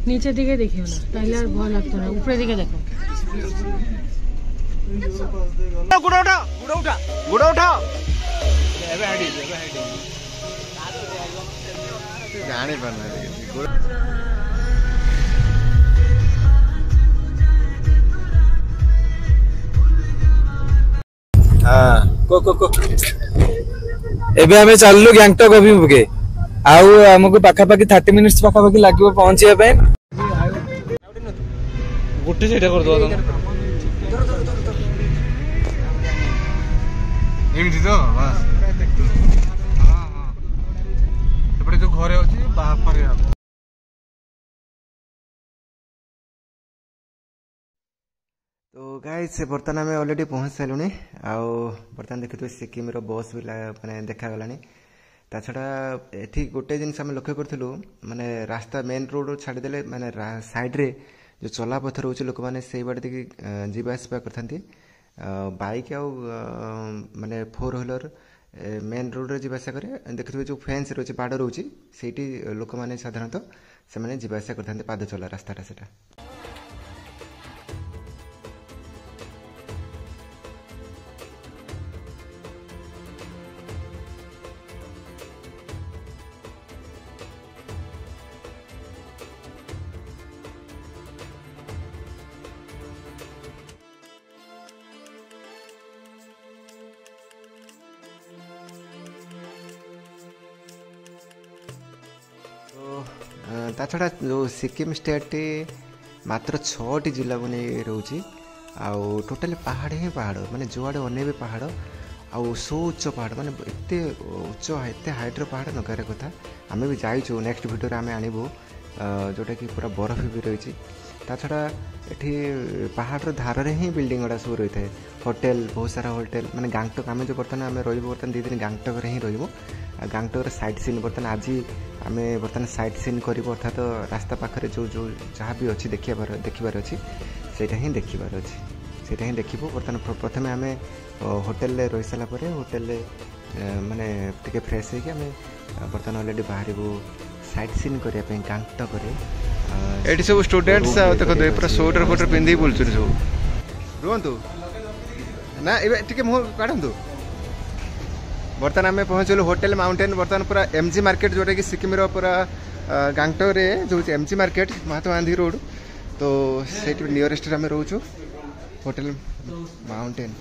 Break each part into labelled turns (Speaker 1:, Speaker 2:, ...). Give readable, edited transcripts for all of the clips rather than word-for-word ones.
Speaker 1: নিচের দিকে দেখিও না, তাইলে আর ভয় লাগতো না। উপরের দিকে দেখো।
Speaker 2: গুড়া উঠা গুড়া উঠা গুড়া উঠা জানি পারনা
Speaker 3: ଏବେ ଆମେ ଚାଲିଲୁ ଗ୍ୟାଙ୍ଗଟକ୍ ଅଭିମୁଖେ। ଆଉ ଆମକୁ ପାଖାପାଖି 30 ମିନିଟ୍ସ ପାଖାପାଖି ଲାଗିବ ପହଞ୍ଚିବା ପାଇଁ।
Speaker 2: ଗୋଟେ ସେଇଟା କରିଦବା ତମେ ଏମିତି ତ ବାସ୍। ହଁ ହଁ ସେପଟେ ଯୋଉ ଘରେ ଅଛି ବାହାରେ।
Speaker 4: तो गाइस बर्तमान आम अलरेडी पहुँच सारूँ आउ बर्तमान देखिए सिक्किम बस भी मैंने देखागला ता छड़ा ये गोटे जिन लक्ष्य करूँ माने रास्ता मेन रोड छाड़देले माने साइड रे जो चला पथ रोचे लोक मैंने से बाटे देखिए जावासवा करते बाइक आउ माने 4 व्हीलर मेन रोड रे जावासा करे देखिए जो फेन्स रोचे बाड़ रोचे से लोक मैंने साधारणतः से जावासा करते पाद चला रास्ताटा से। ता छड़ा जो सिक्किम स्टेट मात्र 6टी जिला को नहीं रोचे आउ टोटाली पहाड़ ही पहाड़ माने जो आड़े अनेबे पहाड़ आउ सो उच्च पहाड़ माने एते उच्च एते हाइट्र पहाड़ नगार कथा आम भी जाइछु। नेक्स्ट वीडियो आम आणबू जोटा कि पूरा बरफ भी रही। ता छड़ा एठी पहाड़ धारे ही बिल्डिंग गुड़ा सब रही है होटेल बहुत सारा होटेल माने गांगटक आम जो बर्तमान आम बर्तमान 2 दिन गांगटक ही रही गांगटक साइट सीन बर्तमान आज आम बर्तमान साइट सीन कर अर्थात रास्ता पाखे जो जो जहाँ भी अच्छी देखिबार अच्छी सेटा ही देखिबार अच्छी सेटा ही देखिबो। बर्तमान प्रथमे आम होटेल रही सारापर होटेल माने टिके फ्रेश होगी आम बर्तमान अलरेडी बाहर साइट सीन करने गांगटक
Speaker 2: ये सब स्टूडेंट्स देखो पूरा स्वेटर फोटर पिंधि बुलुँ सब रुहतु ना ये मुँह काढ़ु। बर्तमान आम पहुँचलु होटेल माउंटेन बर्तमान पूरा एमजी मार्केट जोटा कि सिक्किम पूरा गांगटक रे जो MG market Mahatma Gandhi road तो से नियरेस्ट आम रोचु होटेल माउंटेन।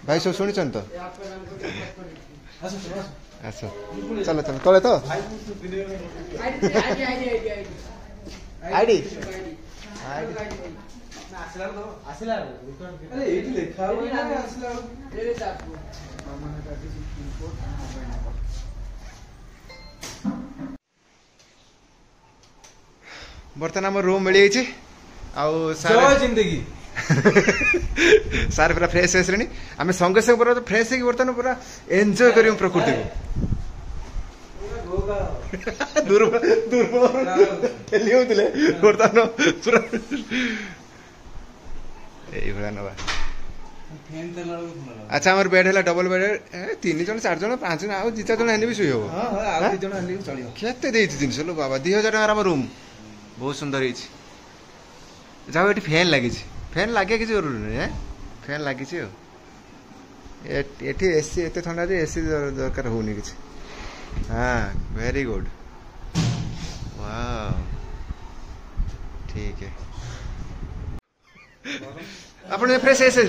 Speaker 2: भाई सब शुणी तो आस चलो चलो तले तो आईडी बर्तमान आम रूम मिल जाए जिंदगी सार पूरा फ्रेश आसले आम संगे संगे पूरा फ्रेश हो बर्तमान पूरा एंजॉय कर प्रकृति बर्तमान पूरा ये नवा। अच्छा हमारे बेड है डबल बेड 3 जन 4 जन 5 जन आउ 2 जन भी शुई हम केते जिनस लो बाबा 2000 टकर रूम बहुत सुंदर जाओ ये फैन लगी फैन लगे किसी जरूरी नहीं है फैन लगी ये एसी एत ठंडा जे एसी दरकार होनी कि। हाँ वेरी गुड वाह ठीक है आपण फ्रेश आसे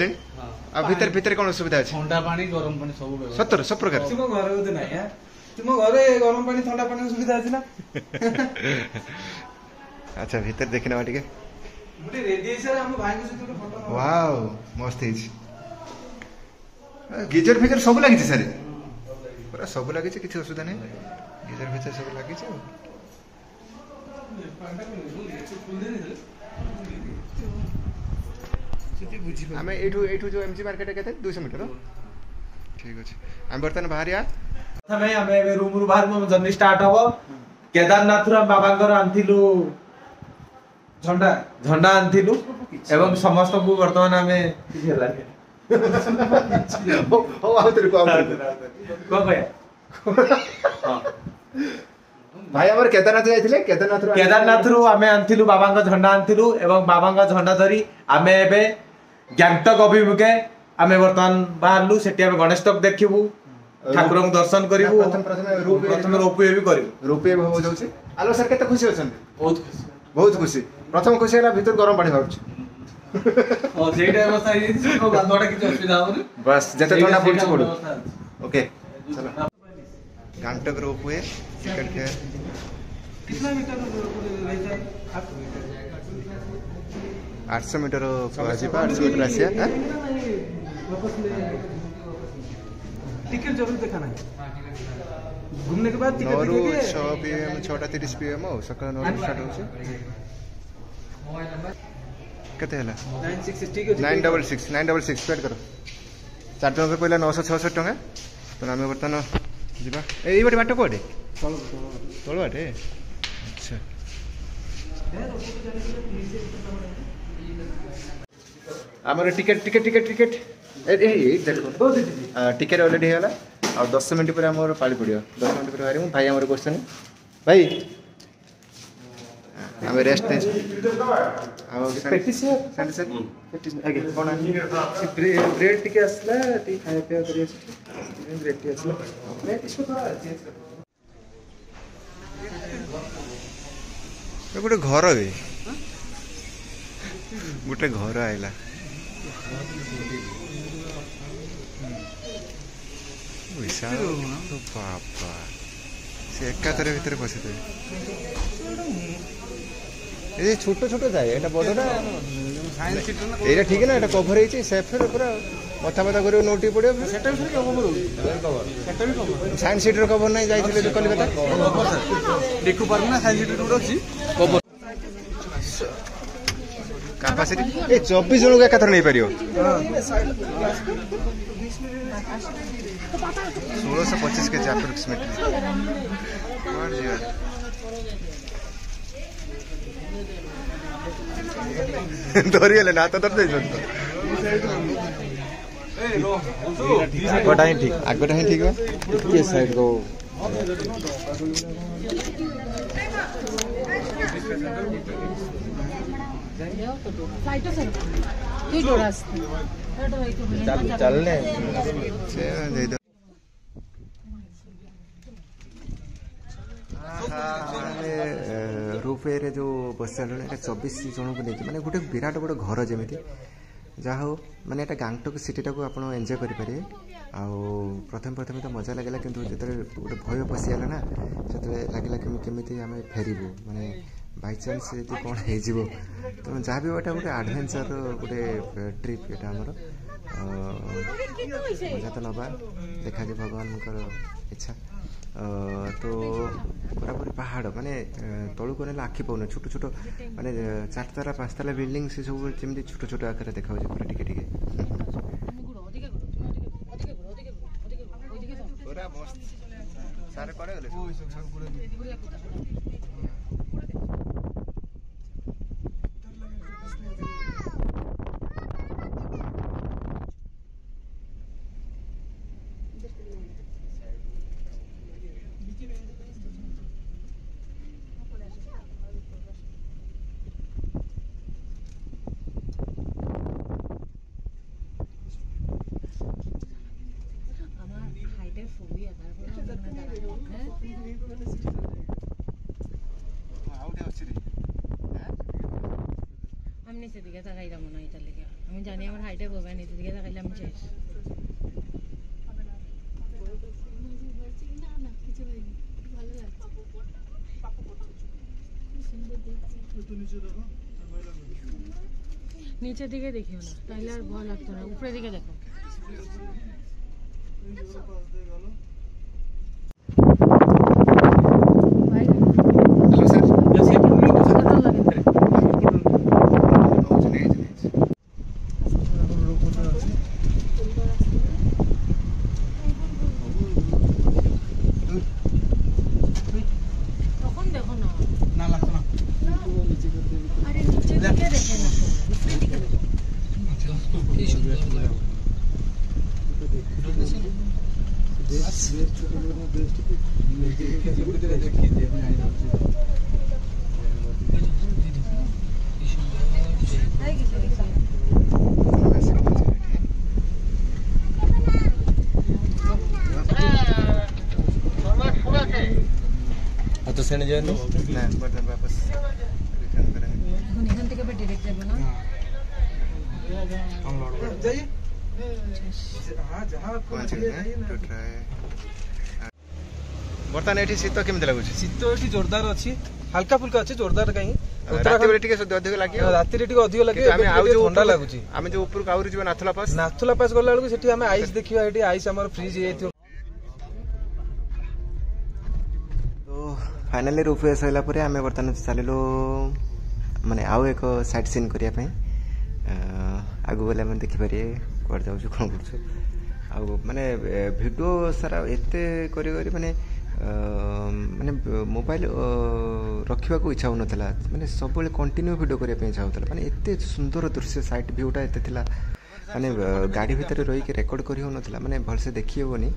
Speaker 2: आ भीतर भीतर कौन सुविधा अछि
Speaker 3: ठंडा पानी गरम पानी सब
Speaker 2: सत्तर सब प्रकार
Speaker 3: तुम घर होते नहीं है तुम घरे गरम पानी ठंडा पानी सुविधा अछि ना।
Speaker 2: अच्छा भीतर देखिना बाटी के
Speaker 3: गुटे रेडिएशन हम भाई के सहित फोटो
Speaker 2: वाओ मस्त है गीजर फिजर सब लगी सारे पूरा सब लगी किसी असुविधा नहीं गीजर फिजर सब लगी आम एठू जो एमजी मार्केट के 200 मीटर ठीक अच्छे आम बर्तमान बाहर
Speaker 3: प्रथमे आम रूम रु बाहर जर्नी स्टार्ट हम केदारनाथ बाबा आनथिलु झंडा झंडा आनथिलु एवं समस्त को वर्तमान आम
Speaker 2: भाई हमर केदारनाथ जाइथिले
Speaker 3: केदारनाथ रु आमे आनथिलु बाबांका झंडा आनथिलु एवं बाबांका झंडा धरी आमे एबे गैंगटक अभिमुखे आमे वर्तमान बाहरलु सेठी आमे गणेश तक देखिबु ठाकुर दर्शन करिबु प्रथम रोपवे भी करिबु
Speaker 2: रोपवे हो जाउछि आलो सर केते खुशी अछन बहुत खुशी प्रथम खुशी होला भीतर गरम पानी बाउछि
Speaker 3: और सेटा अवस्था हे सो गांधोडा किछ असुविधा होनी
Speaker 2: बस जते ठंडा पड़छ पड़ो ओके चलो गैंगटक रोपवे टिकट के
Speaker 3: कितना मीटर रहता है
Speaker 2: 800 मीटर पहुंचीबा 800 मीटर आसिया
Speaker 3: टिकट जरूर दिखाना है घूमने के बाद टिकट दिखाके
Speaker 2: 6 पीएम 6:30 पीएम हो सकाळ 9 स्टार्ट होछि केते हला
Speaker 3: 966 ठीक है
Speaker 2: 966 पेड करो 4 टका पहिला 966 टका तो आमे बर्तन जिबा एई बटे बाट कोडे तळ बाटे अच्छा हमर टिकट ए देखो टिकट ऑलरेडी होला और 10 मिनिट पर हमर पाली पड़ियो 10 मिनिट पर बाहर भाई हमर क्वेश्चन भाई हमें रेस्ट नहीं आगे कौन ब्रेड टिके असला टी खाया पिया करिए ब्रेड टी असला मैं इसको थोड़ा चेंज कर गोटे घर है गोटे घर आइला बापा से एकातर भीतर पशि ये छोट छोट जाए एटा बड़टा एटा ठीक है ना एटा कवर है सेफ है पूरा मथा मथा करियो नोटी पड़ियो सेटा भी कवर सेटा भी कवर साइंस सीटर कवर नहीं जाइथिले जो कलिकता देखु पर ना साइंस सीटर रोड अछि कवर कैपेसिटी ए 24 जन का कथर नहीं परियो 1625 के अप्रोक्सीमेटली और जी धरिले ना तो दर्द आगटा ही ठीक है के साइड को चलने रूपे जो बस 24 जन को लेकिन माने गोटे विराट बड़ घर जमी जहा हो माने गांगटक सिटीटा को आप एंजॉय करेंगे प्रथम तो मजा लगे किंतु जो गोटे भय पशिगला ना से लगे केमी आम फेरबू माने बाय चान्स यदि कौन हो तो जहाँ भी गोटे गोटे एडवेंचर गोटे ट्रिप यहाँ आमर मजा तो नवा देखा भगवान इच्छा तो पूरा पूरी पहाड़ माने तलू को आखि पाऊन छोट छोट माने 4 ताला 5 ताला बिल्डिंग से सब जमी छोट छोट आकार देखा पूरा टिके टिके पूरा मस्त सारे पड़े गले
Speaker 1: हमने से दिखा था गाइला मना इधर लेके हम जाने हमारे हाइट है वो नहीं दिखा था गाइला मुझे नीचे दिखे देखियो ना पहले और बहुत लगता है ऊपर दिखे देखो
Speaker 3: तो सेने जाए
Speaker 2: ना बर्तन वापस रिटर्न करेंगे।
Speaker 1: এখন থেকে ডাইরেক্ট যাব না
Speaker 3: जाइए
Speaker 2: पहुंच गए टू ट्राई बर्तन एठी शीत केमते लागुछि
Speaker 3: शीत एठी जोरदार अछि हल्का फुल्का अछि जोरदार कहीं
Speaker 2: राति बेले टिके अधिक लागियो
Speaker 3: राति रे टिके अधिक लागियो
Speaker 2: आमे आउ जो
Speaker 3: ठंडा लागुछि
Speaker 2: आमे जो ऊपर आउरी जीवन नाथुला पास
Speaker 3: गला बेलको सेठी आमे आइस देखियो एठी आइस हमर फ्रीज हे तो
Speaker 4: फाइनाली रूपवे सैला परे आमे बर्तन चलिलो माने आउ एक साइड सीन करिया पे आगु गले हम देखि पारे कोड जाउ कोन करछु आ माने वीडियो सारा एते करी करी माने माने मोबाइल रखिबा को इच्छा होनथला माने सब बेले कंटिन्यू वीडियो करिया पे इच्छा होतला माने एते सुंदर दृश्य साइड व्यूटा एते थिला माने गाड़ी भीतर रही के रेकॉर्ड करी होनथला माने भलसे देखि होनी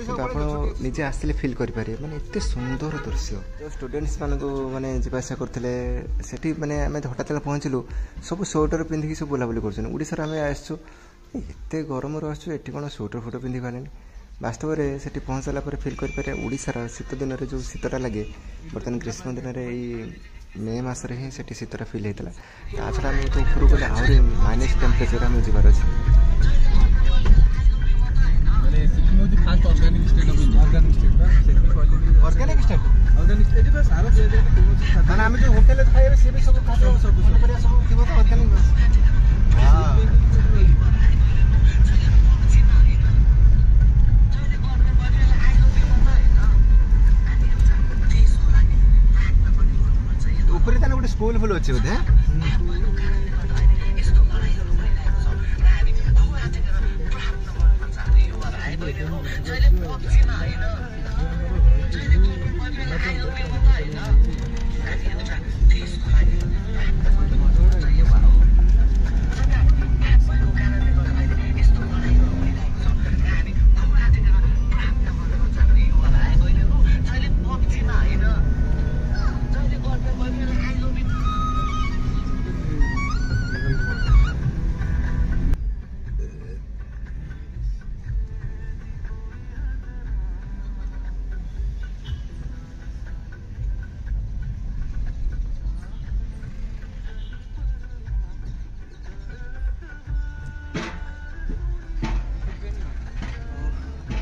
Speaker 4: तो आपण निजे आसले फील करि पारे माने एते सुंदर दृश्य जो स्टूडेंट्स मान को माने जिबासा करथले सेठी माने हमें हठात पहुंचलु सब स्वेटर पिंधि के सब बुला बुली करछन ओडिसा रे हमें आसछु एते गरम रो आसछु एठी कोन स्वेटर फोटो पिंधि पाने वास्तव रे सेठी पहुंचला पर फील करि पारे ओडिसा रा शीत दिन रे जो शीतटा लागे बर्तन ग्रीष्म दिन रे ई मे मास रे ही सेठी शीतटा फील हेतला ताछरा हम तो ऊपर को आउरी माइनस टेंपरेचर हम जिबार अछि
Speaker 3: माने सिक्किम जो fast organic state of India organic state एडी बस सारा दे दे माने हम जो होटल में खाइबे से भी सब खातो सब परिया सब थिबो तो ऑर्गेनिक हां
Speaker 2: ऊपर तने गोटे स्कूल फुल अछि बोधे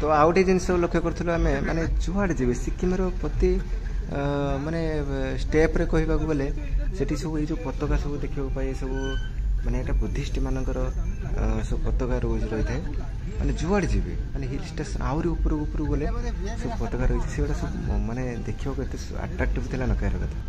Speaker 4: तो आउटे जिन सब लक्ष्य करथलो हमें माने जुआड जेबे सिक्किम रो प्रति माने स्टेप रे कहबा को बोले सेठी सब ए जो पताका सब देखियो पाए सब माने एटा बुद्धिस्ट मानकर सब पताका रोज रही थाए माने जुआड जेबे माने हिल स्टेशन आउरी ऊपर ऊपर बोले सब पताका रही सेटा सब माने देखियो केते अट्रैक्टिव थिला न कहर कथा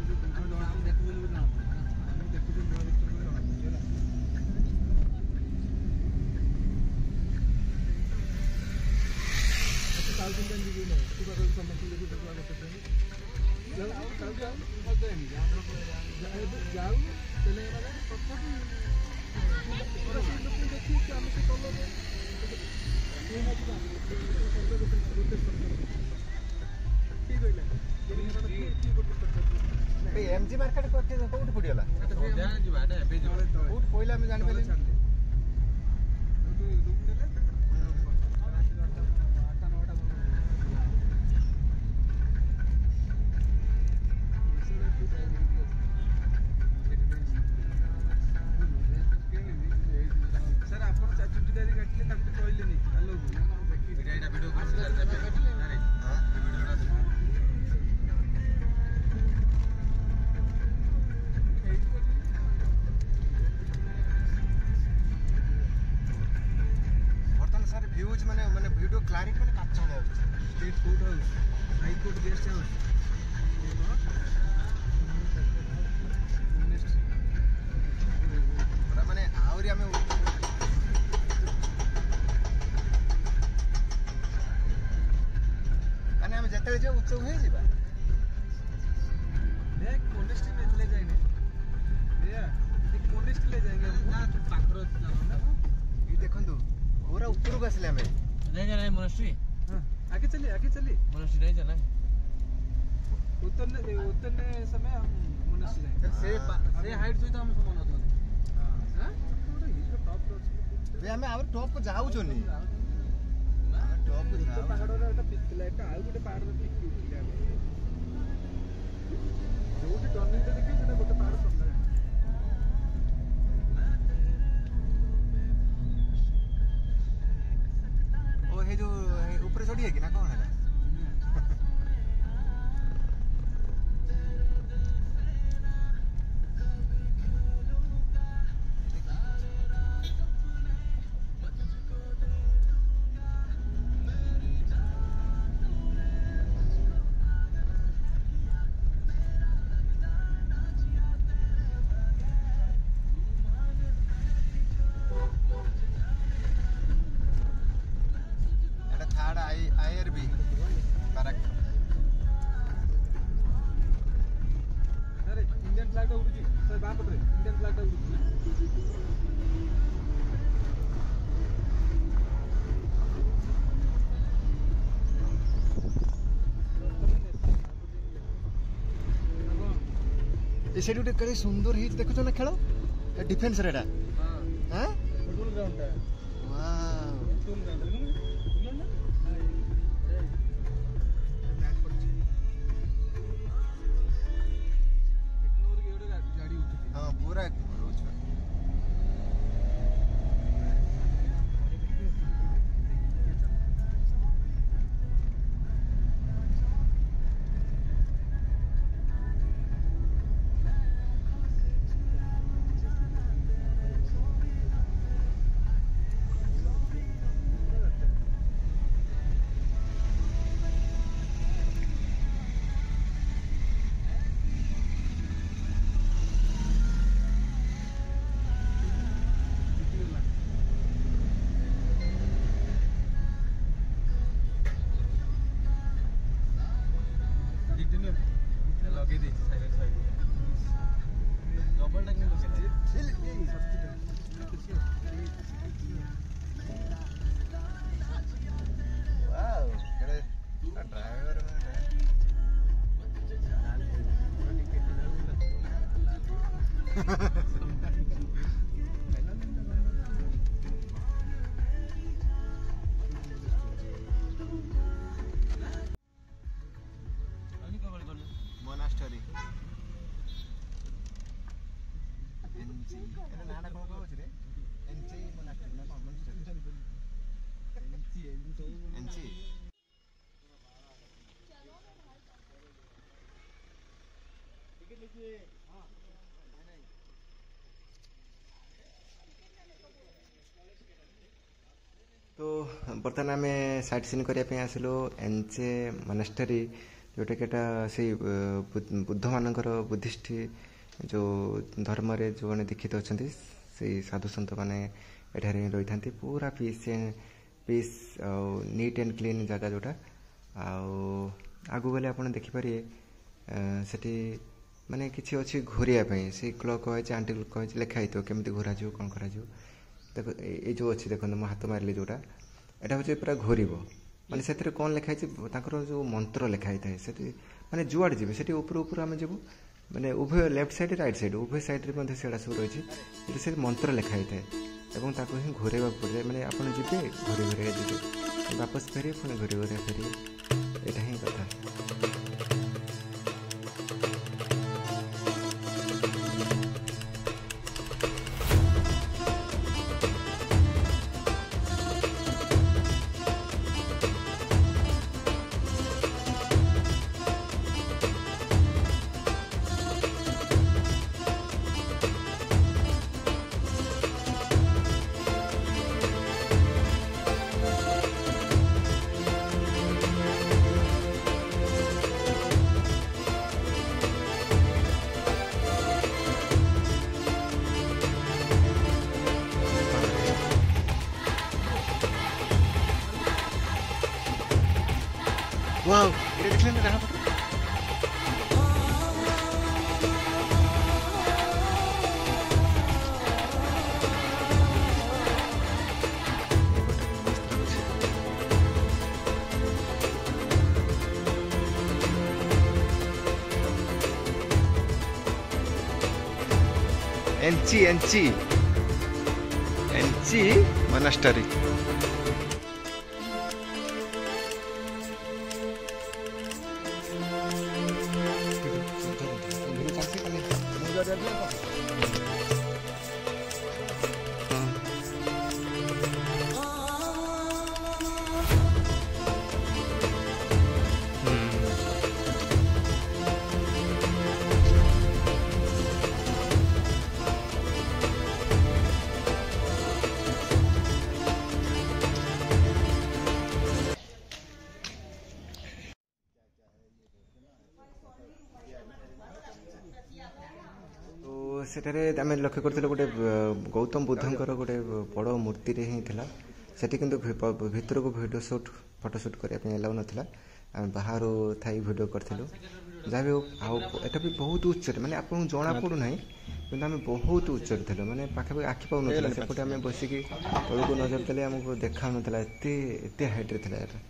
Speaker 2: एमजी मार्केट कोठी पड़िगला कोइला में जान पेले व्यूज माने माने वीडियो क्लैरिटी माने काच होले street food house high court guest house माने आउरी हमें माने हम जते जे उच्च होई जिबा देख मोनेस्ट्री में ले जाएंगे भैया एक मोनेस्ट्री ले जाएंगे ना पाखरो ये देखंतु पूरा ऊपर को आसले हमें
Speaker 1: नहीं जाना है मोनेस्ट्री।
Speaker 3: आगे चलिए
Speaker 1: मोनास्ट्री नहीं जाना है।
Speaker 3: उतरने समय हम मोनास्ट्री जाएंगे।
Speaker 1: से हाइट सहित हम समान होतो
Speaker 3: हां
Speaker 2: ଆମେ ଆହୁରି ଟପ୍ କୁ ଯାଉଛନି ଟପ୍ କୁ ଯାଉ
Speaker 3: ପାହାଡର ଏଟା ପିକଲା ଏଟା ଆଉ ଗୋଟେ ପାହାଡର ପିକ ଉଠିଲା ଯୋଉଠି ଟର୍ନିଂ ଟା ଦେଖି ସେଟା ଗୋଟେ ପାହାଡ ସନ୍ଧା
Speaker 2: ଓ हे जो ऊपर चढ़ी है कि ना कौन है IRB barak
Speaker 3: अरे इंडियन फ्लैग टा उडुची सर बा पटरे इंडियन फ्लैग टा उडुची
Speaker 2: ए सेठी उठे केड़े सुंदर ही देखो ना खेल डिफेंस रे एटा हां
Speaker 3: फुटबॉल ग्राउंड टा
Speaker 2: वाओ
Speaker 3: फुटबॉल ग्राउंड
Speaker 2: हां पूरा रोज
Speaker 3: लगे दे साइलेंस साइड डबल टैकिंग
Speaker 2: वाओ केड़े ड्राइवर मोनास्टरी एनजी एटा नाडा कोन कहउछि रे एनजी मोनास्टरी ना कोन मोनास्टरी एनजी टिकट लीजिए हां नहीं तो बर्तमान आम साइट सीन करने आसिलु एनजे मोनास्टरी जोटा कि से बुद्ध मानकर बुद्धिस्ट जो धर्म रे जो मैंने दीक्षित अच्छा से साधु सन्त मैंने एठारे रही था पूरा पीस नीट एंड क्लीन जगह जोटा आगु गले आप देखिपारे सेठी माने किसी अच्छी घोरिया से क्लॉक कहे आंटी कहे लिखाई तो केमी घोरा जो कौन करा देखो ये जो अच्छी देखो मो हाथ मारे जोटा यहाँ हूँ पूरा घोर माने से कौन लिखाई जो मंत्र लिखाई थाए से माने जुआड़े जी से ऊपर आम जीव माने उभय लेफ्ट साइड राइट साइड उभय साइड रे से सब रही से मंत्र लिखाई थाए और हिं घोरवा पड़े माने आप जी घोरे घोरे जी वापस फेरे पुणी घोरे घोरे फेरे यहाँ ही कथा वाओ ये देख लेना रहा एनची एनची एनची मोनास्टरी। सेठारे आम लक्ष्य करूँ गोटे गौतम बुद्धंकर गोटे बड़ मूर्ति ही था सेठी किंतु भितर को वीडियो शूट फोटोशूट करने एलाउ नाला आम बाहर थी वीडियो करूँ जहाँ भी आठ भी बहुत उच्च माने आपको जना पड़ूना कि आम बहुत उच्च थे मैंने पाखापाखि आखि पाऊन सेपटे आम बसिकी तौक नजर देले आमको देखा ना एत हाइट्रे था यहाँ।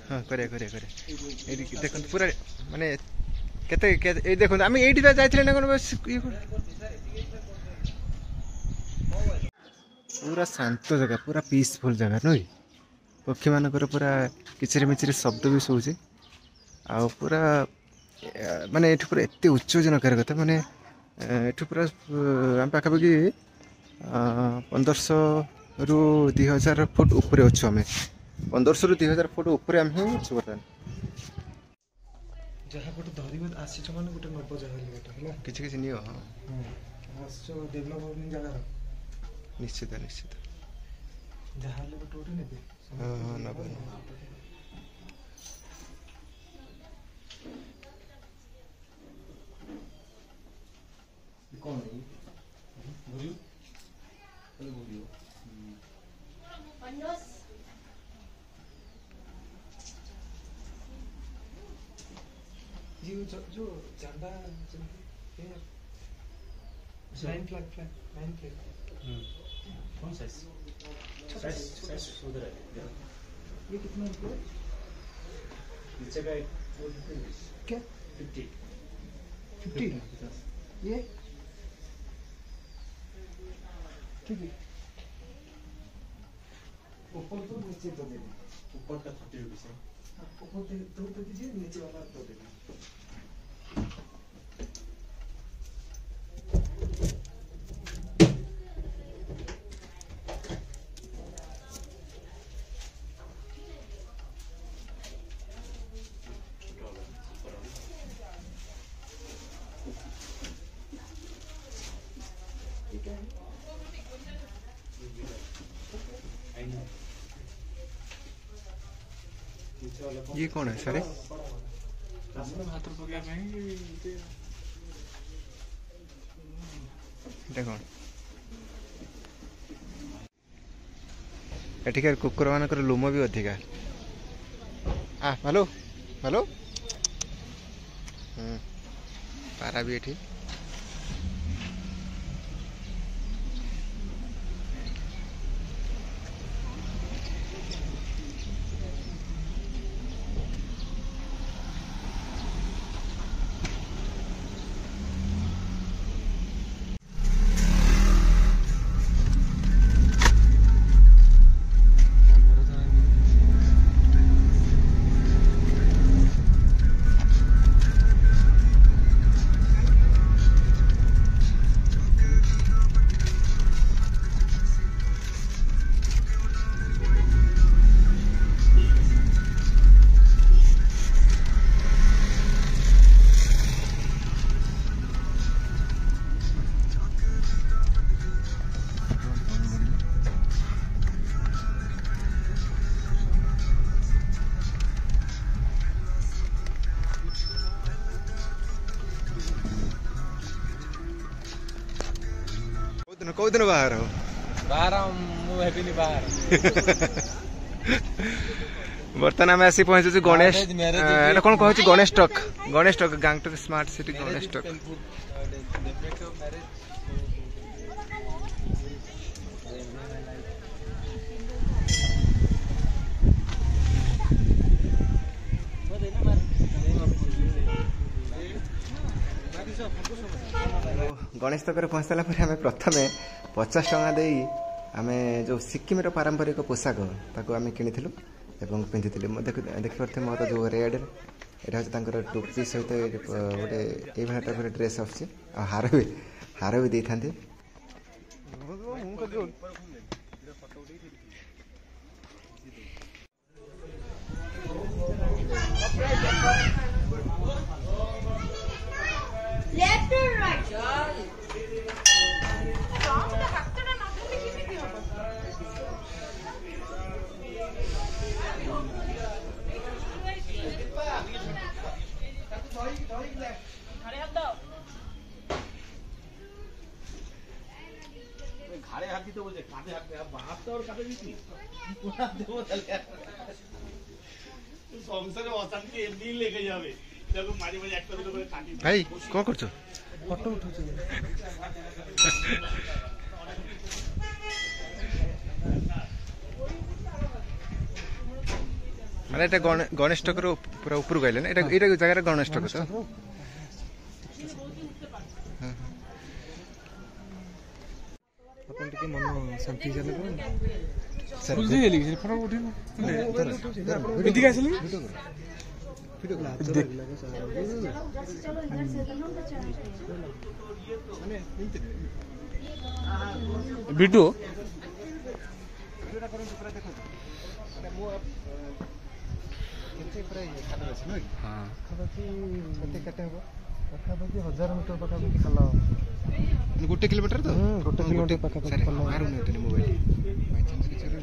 Speaker 2: हाँ करे करे करे देख पूरा माने केते ए देखो आम ये जाइए ना कौन बस पूरा शांत जगह पूरा पीसफुल जगह नुई पक्षी मानकर पूरा किचिरी मिचिरी शब्द भी शुभुचे आ पूरा माने ये पूरा एत उच्च जनकार कथा माने ये पूरा आम पाखापाखि 1500 रु 2000 फुट ऊपर अच्छु आम 1500 रु 2000 फुट ऊपर आम ही अच्छु बर्तमान
Speaker 3: जहाँ गोटे धरिब आसीच माने गोटे नब जगह गोटे
Speaker 2: किछि किछि नियो। हां
Speaker 3: आसचो डेभलप होनी जगह
Speaker 2: निश्चित निश्चित
Speaker 3: जहाँ ले गोटे गोटे नेबे।
Speaker 2: हां हां नब
Speaker 3: कौन है बुझियो अरे बुझियो पंडोस जो झंडा लाइन फ्लैग लाइन फ्लैग कौन साइज साइज उधर है ये कितना रुपये नीचे का क्या 50 ये ठीक है ऊपर तो नीचे तो दे ऊपर का 30 रुपीस है ऊपर तो दीजिए नीचे वाला तो दे
Speaker 2: ये कौन है सारे कौन एठिकार कुकुर मानकर लुम भी अधिका हेलो हेलो पारा भी एठी कौ दिन बाहर हो बर्तमान आम आसी पहुंचु गणेश कौन कहूँ गणेश टक गांगटक स्मार्ट सिटी गणेश टक
Speaker 4: गणेश तक पहुँच सारा पर आम प्रथम 50 टଙ୍କା देई आमे जो सिक्किम पारंपरिक पोशाक ताको आम किनी एवं पिंधि देखिपे मोर जो रेड यहाँ हूँ टोपी सहित गोटे ये टाइप ड्रेस आस हार भी दे था
Speaker 5: Left or right?
Speaker 3: घाड़े हाथ तो बोलते काटे हाथ में बाहर तो और काटे भी पूरा देवो चल गया संसार अशांति एमडी लेके जावे जब मारी मारी एक्टर को काटी
Speaker 2: भाई कौन करछो
Speaker 3: फोटो उठो
Speaker 2: माने एटा गणेश ठाकुर पूरा ऊपर गइले ना एटा जगह गणेश ठाकुर तो
Speaker 6: अपन टिके मन शांति जाने को
Speaker 2: सर
Speaker 6: फुल जे लिख फोटो उठे बिंदी का असली वीडियो हां पाखापाखि 1000 मीटर पाखापाखि खाला
Speaker 2: गोटे किलोमीटर तो
Speaker 6: गोटे किलोमीटर पाखापाखि
Speaker 2: मारू नहीं मोबाइल बाय चांस के चले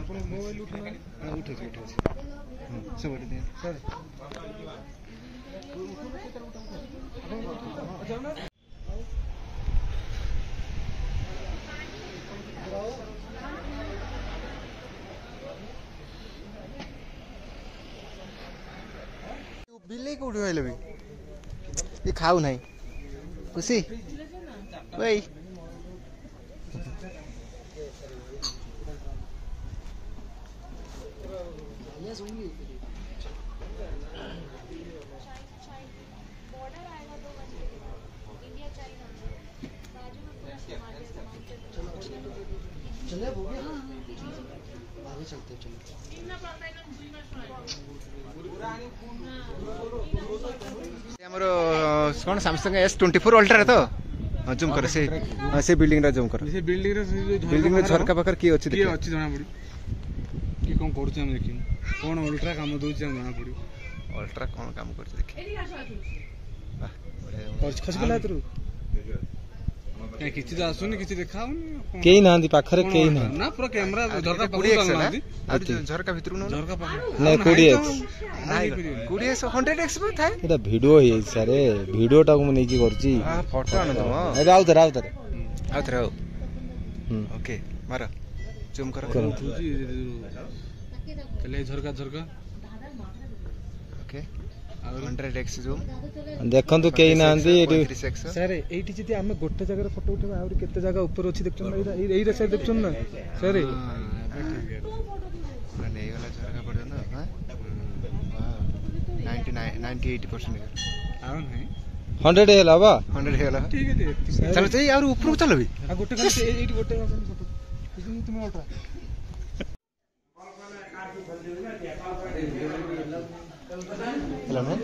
Speaker 6: अपन मोबाइल उठना
Speaker 2: उठे सब दे
Speaker 6: सर
Speaker 2: बिल्ली को उठे भी ये खाऊ नहीं खुशी वही
Speaker 4: चले हो गया आगे चलते चलो
Speaker 2: हमरो कौन सैमसंग S24 अल्ट्रा तो जूम कर से बिल्डिंग रा जूम कर
Speaker 6: से
Speaker 2: बिल्डिंग में झरका पाकर की अछि
Speaker 6: की अछि जना पड़ी की कोन करू हम देखिन कोन अल्ट्रा काम दोछि हम जना पड़ी
Speaker 2: अल्ट्रा कौन काम कर देखि
Speaker 6: और खस गला तरू क्या किछि तो आसुनी किछि देखाउनी
Speaker 3: केही नांदी पाखरे केही ना
Speaker 6: ना पूरा कैमरा झरका
Speaker 2: कुड़ी
Speaker 6: पकड़
Speaker 2: एक्स
Speaker 6: नांदी
Speaker 2: झरका भितर न
Speaker 6: झरका पकड़
Speaker 3: नहीं कुड़ी
Speaker 2: कुड़ी 100x में थाए
Speaker 3: एटा वीडियो हे सारे वीडियो टा को नै की करची
Speaker 2: फोटो आन तुम
Speaker 3: ए राउत
Speaker 2: आउथरे ओके मार जूम कर
Speaker 6: चले झरका
Speaker 2: ओके 100x जूम
Speaker 3: देखंतु केही नांदी एटी
Speaker 2: 3x
Speaker 6: सर एठी जति हमें गोटे जगह फोटो उठेबा और केते जगह ऊपर अछि देखछन ना एई साइड देखछन ना सर
Speaker 2: नहीं वाला झरका पड़ ना हां 98%
Speaker 6: आउ नहीं
Speaker 3: 100 हेला बा
Speaker 2: 100 हेला
Speaker 6: ठीक है
Speaker 2: चलो चाहिए और ऊपर चलो भी
Speaker 6: आ गोटे खाली एठी गोटे फोटो तुम अल्ट्रा
Speaker 2: हेलो ना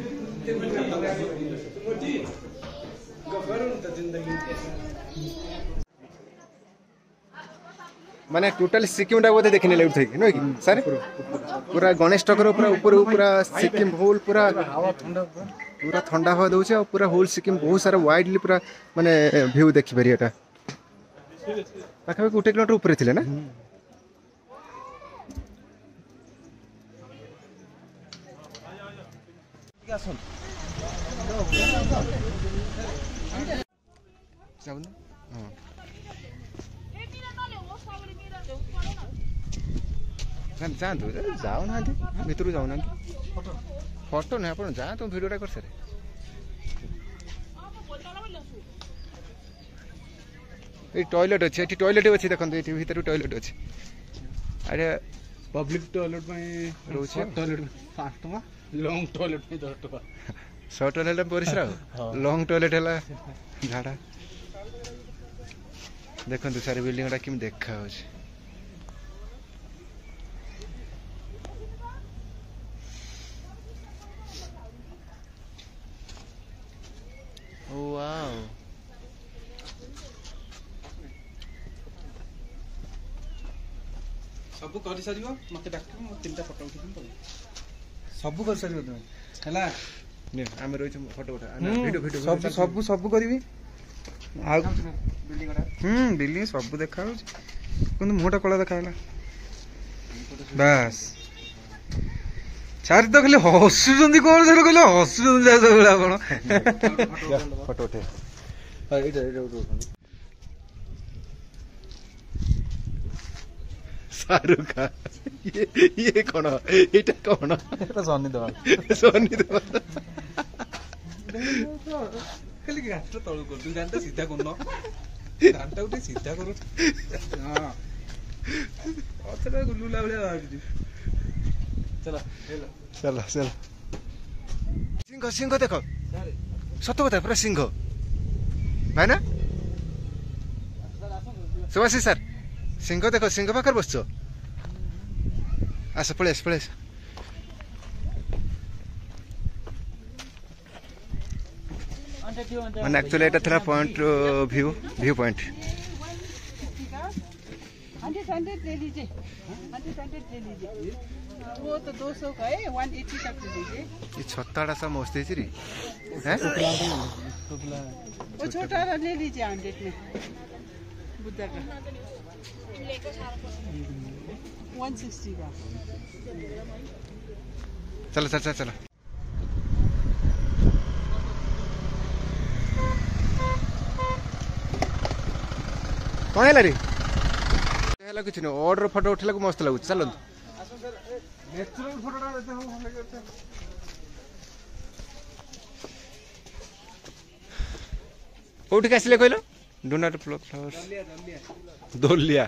Speaker 2: माने टोटल सिक्किम टा बोधे देखने लगे थे नो कि सर पूरा गणेश ठाकुर पूरा ऊपर पूरा सिक्किम होल पूरा पूरा ठंडा हवा दउछे और पूरा होल सिक्किम बहुत सारा वाइडली पूरा माने व्यू देखि भरी एटा पाखा 1 किलोमीटर ऊपर थिले ना जाऊ ना हां जातु जाऊ ना भितर जाऊ ना फोटो नहीं आप जातु भिडियोटा कर सारे ये टॉयलेट अच्छे ये टॉयलेट अच्छे देखो ये भीतर टॉयलेट अच्छे अरे
Speaker 6: पब्लिक टॉयलेट में
Speaker 2: रोचे
Speaker 6: टॉयलेट 5 टका लॉन्ग टॉयलेट में 10 टका
Speaker 2: सर्ट टॉयलेट में परिश्रा लॉन्ग टॉयलेट है झाड़ा देखो सारी बिल्डिंग गुड़ा केमी देखा वाओ
Speaker 6: सब कर सारियो मते डाक म तीनटा फोटो उठिम तो सब कर सारियो तुम हला
Speaker 2: ने हम रोइ फोटो उठा वीडियो वीडियो
Speaker 6: सब सब सब करबी आ
Speaker 2: बिल्डिंग गुड़ा
Speaker 6: बिल्डिंग सब देखा हो कोन मोटा कला देखा हला बस चारि तो खाली हसुचंदी कोन से कहले हसुचंदी जा सब कोन
Speaker 2: फोटो उठे
Speaker 6: एटा उठो
Speaker 2: शाहरुख खान ये कौन এটা कौन
Speaker 6: এটা সনি দেওয়া
Speaker 2: सोनी तो
Speaker 6: খালি গাছটা তলু কর তুই গানটা সিধা কর না গানটা উঠে সিধা কর হ্যাঁ অতটা গুলুলা ভলিয়া লাগি চলো
Speaker 2: चलो चलो सिंह सिंह देखो सत कथा पूरा सिंह भाई ना सुभाषी सर सिंह देखो सिंह पाखे बस आस पड़े पड़े मैंने एक्चुअली एटा थरा पॉइंट व्यू व्यू पॉइंट
Speaker 7: 100 ले लीजिए 100 ले लीजिए वो तो 200 का है 180 तक ले लीजिए
Speaker 2: ये छत्ताड़ा सा मस्त है रे हैं
Speaker 7: वो छोटा वाला ले लीजिए 100 में बुद्धा का 160 का
Speaker 2: चलो चल चल चलो कौन है रे हेला कुछ नहीं ऑर्डर फोटो उठेला को मस्त लागु चलो
Speaker 6: नेचुरल फोटोटा देते हम भले करते
Speaker 2: कोठी आसिले कहलो do not plug flowers Doliya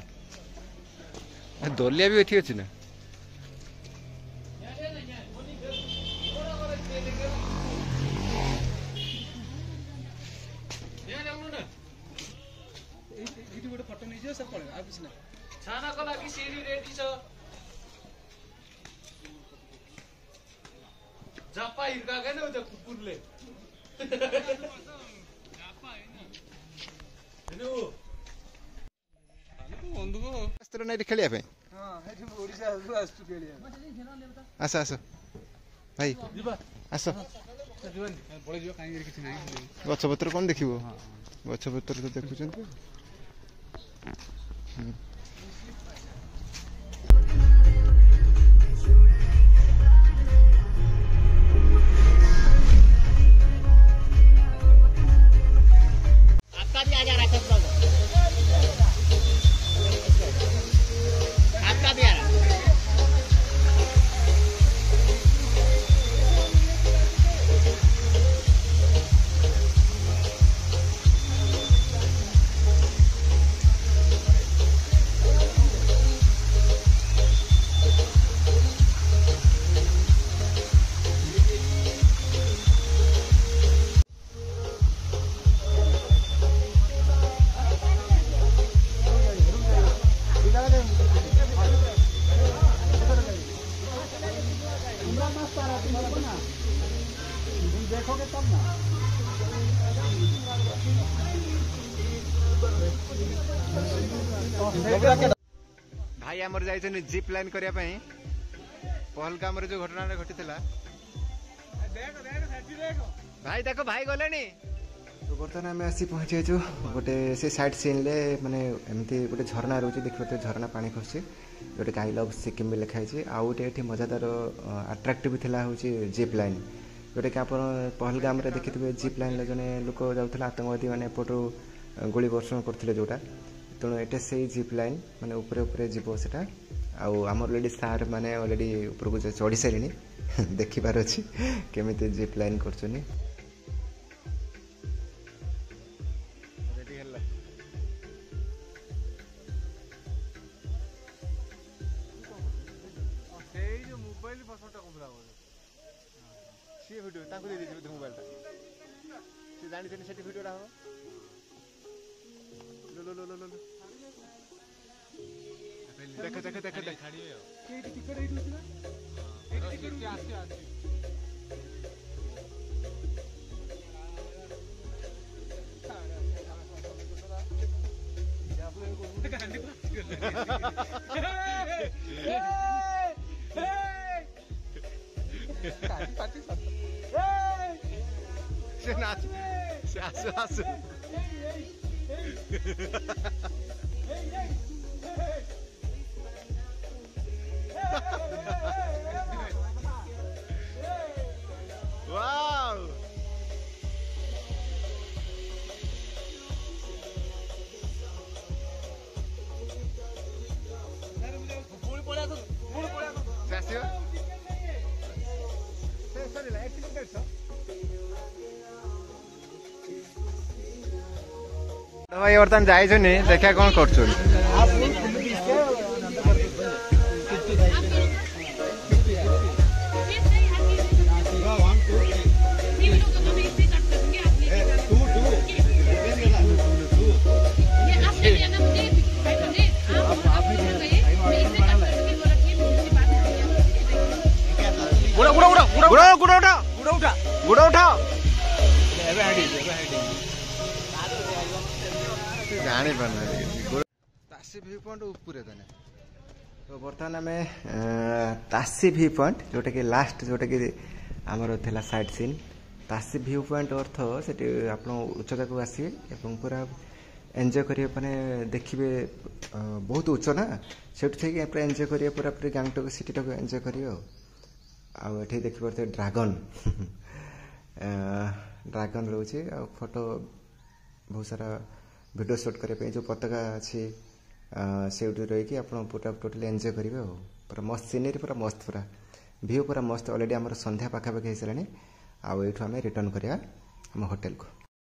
Speaker 2: Doliya भी एठी अछि ना
Speaker 6: एठी गोटे फोटो नै जे सब पळे आ कुछ ना
Speaker 1: छाना को लागि सीरी रेडी छ जापा हिरका गए ना जो कुकुरले जापा है ना हेलो
Speaker 6: बंधु को
Speaker 2: अस्त्र नै खेलिया पे
Speaker 6: हां एठी ओडिसा आस्तु केलिया
Speaker 2: आस आस भाई
Speaker 6: जीवा
Speaker 2: आस
Speaker 6: जीवन पळे जो काई किछ नाही
Speaker 2: गछ पत्र कोन देखिबो गछ पत्र तो देखुछन
Speaker 5: आपका भी आ जा रहा है सब लोग आपका भी आ रहा है
Speaker 2: भाई आमर जाइछन जिप लाइन करिया पई पहलगाम रे जो घटना घटितला भाई देखो भाई गलेनी तो बर्तमान आम आसी पहुँची गोटे से साइड सीन ले माने एमती गोटे झरना रोचे देखिए झरना पानी खसुचे जोटे आई लव सिक्किम भी लिखाई आउ गोटे मजादार आट्राक्टिव थिला होची जिप लाइन जोटे कि आप पहलगाम रे देखिथिबे जिप लाइन जने लोक जाउथला आतंकवादी माने एपटू गोली वर्षण करथिले जोटा तेणु एटा से जिप लाइन माने ऊपर ऊपर जीव सेटा आउ आम अलरेडी सार माने अलरेडी ऊपर को चढ़ी सारे देखिबार अच्छी केमिति जिप लाइन करछनी किए भिडियो ताको दे दीजिए मोबाइलटा से जानी से सेठी भिडियोटा हो लो लो लो लो लो देख देख देख देख से नाच से आसु आसु वाव से आसियो से सरी ला एक्टिंग करछो भाई बर्तमान जाइछनी देखा कौन करछो गुड़ा उठाओ जानी पाना तासी व्यू पॉइंट ऊपर था तो बर्तमान आम तासी व्यू पॉइंट जोटा कि लास्ट जोटा कि आमर थिला साइड सीन तासी व्यू पॉइंट अर्थ से आप उच्चता को आसवे और पूरा एंजॉय करिए माने देखिए बहुत उच्च ना से पूरा एंजॉय करिए पूरा पूरी गैंगटॉक सिटी टाक एंजॉय करिए आठ देखी पारे ड्रागन ड्रागन रोचे आ फोटो बहुत सारा वीडियो शूट करने जो पताका अच्छी से रही आप पूरा टोटली एंजॉय करेंगे पूरा मस्त सीनरी पूरा मस्त पूरा व्यू पूरा मस्त ऑलरेडी आम संध्या पाखापाखि हो सारे आम रिटर्न करा होटेल को।